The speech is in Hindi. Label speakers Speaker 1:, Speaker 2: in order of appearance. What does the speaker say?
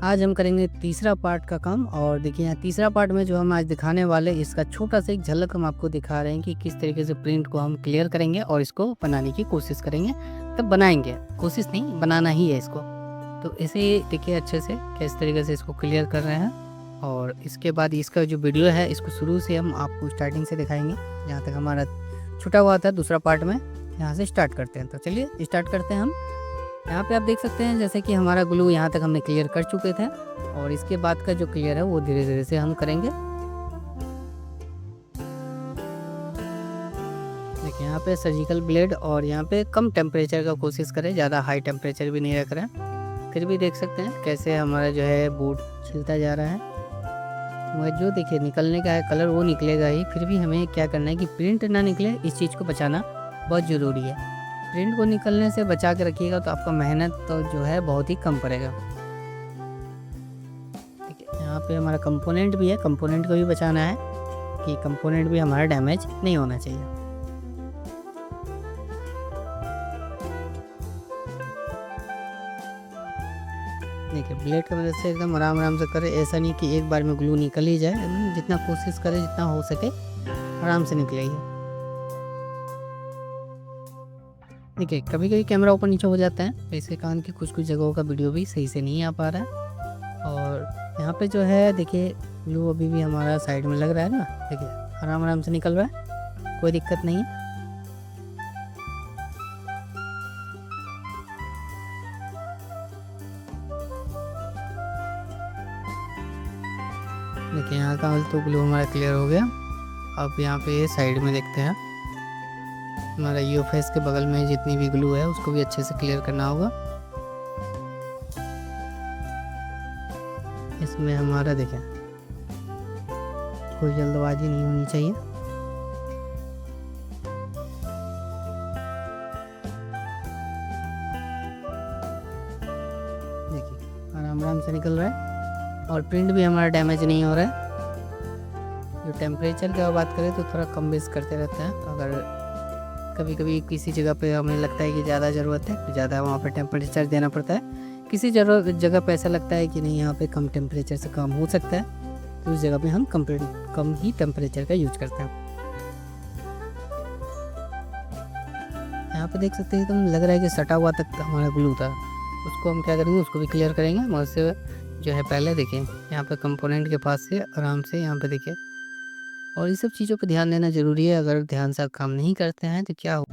Speaker 1: आज हम करेंगे तीसरा पार्ट का काम। और देखिए यहाँ तीसरा पार्ट में जो हम आज दिखाने वाले, इसका छोटा सा एक झलक हम आपको दिखा रहे हैं कि किस तरीके से प्रिंट को हम क्लियर करेंगे और इसको बनाने की कोशिश करेंगे। तब बनाएंगे, कोशिश नहीं, बनाना ही है इसको। तो इसे देखिए अच्छे से किस तरीके से इसको क्लियर कर रहे हैं। और इसके बाद इसका जो वीडियो है इसको शुरू से हम आपको स्टार्टिंग से दिखाएंगे, जहाँ तक हमारा छुटा हुआ था दूसरा पार्ट में। यहाँ से स्टार्ट करते हैं। तो चलिए स्टार्ट करते हैं हम। यहाँ पे आप देख सकते हैं जैसे कि हमारा ग्लू यहाँ तक हमने क्लियर कर चुके थे, और इसके बाद का जो क्लियर है वो धीरे धीरे से हम करेंगे। देखिए यहाँ पे सर्जिकल ब्लेड, और यहाँ पे कम टेम्परेचर का कोशिश करें, ज़्यादा हाई टेम्परेचर भी नहीं रख रहे हैं। फिर भी देख सकते हैं कैसे हमारा जो है बोर्ड छिलता जा रहा है। मगर जो देखिए निकलने का है कलर वो निकलेगा ही। फिर भी हमें क्या करना है कि प्रिंट ना निकले, इस चीज़ को बचाना बहुत ज़रूरी है। प्रिंट को निकलने से बचा के रखिएगा तो आपका मेहनत तो जो है बहुत ही कम पड़ेगा। ठीक है, यहाँ पे हमारा कंपोनेंट भी है, कंपोनेंट को भी बचाना है कि कंपोनेंट भी हमारा डैमेज नहीं होना चाहिए। देखिए ब्लेड की मदद से एकदम आराम आराम से करें, ऐसा नहीं कि एक बार में ग्लू निकल ही जाए। जितना कोशिश करें, जितना हो सके आराम से निकलेगी। देखिए कभी कभी कैमरा ऊपर नीचे हो जाता है, तो इसके कारण कि कुछ जगहों का वीडियो भी सही से नहीं आ पा रहा है। और यहाँ पे जो है देखिए ग्लू अभी भी हमारा साइड में लग रहा है ना। देखिए आराम आराम से निकल रहा है, कोई दिक्कत नहीं है। देखिए यहाँ का तो ग्लू हमारा क्लियर हो गया। अब यहाँ पे साइड में देखते हैं, हमारा यू फेस के बगल में जितनी भी ग्लू है उसको भी अच्छे से क्लियर करना होगा। इसमें हमारा देखें कोई जल्दबाजी नहीं होनी चाहिए। देखिए आराम आराम से निकल रहा है, और प्रिंट भी हमारा डैमेज नहीं हो रहा है। जो टेम्परेचर की बात करें तो थोड़ा कम बेस करते रहते हैं। तो अगर कभी कभी किसी जगह पे हमें लगता है कि ज़्यादा ज़रूरत है तो ज़्यादा वहाँ पे टेम्परेचर देना पड़ता है। किसी जगह पे ऐसा लगता है कि नहीं यहाँ पे कम टेम्परेचर से काम हो सकता है, तो उस जगह पे हम कम ही टेम्परेचर का यूज करते हैं। यहाँ पे देख सकते हैं तो लग रहा है कि सटा हुआ तक हमारा ग्लू था, उसको हम क्या करेंगे, उसको भी क्लियर करेंगे। और उससे जो है पहले देखिए यहाँ पे कंपोनेंट के पास से आराम से यहाँ पे देखिए। और ये सब चीज़ों पे ध्यान देना ज़रूरी है। अगर ध्यान से आप काम नहीं करते हैं तो क्या हो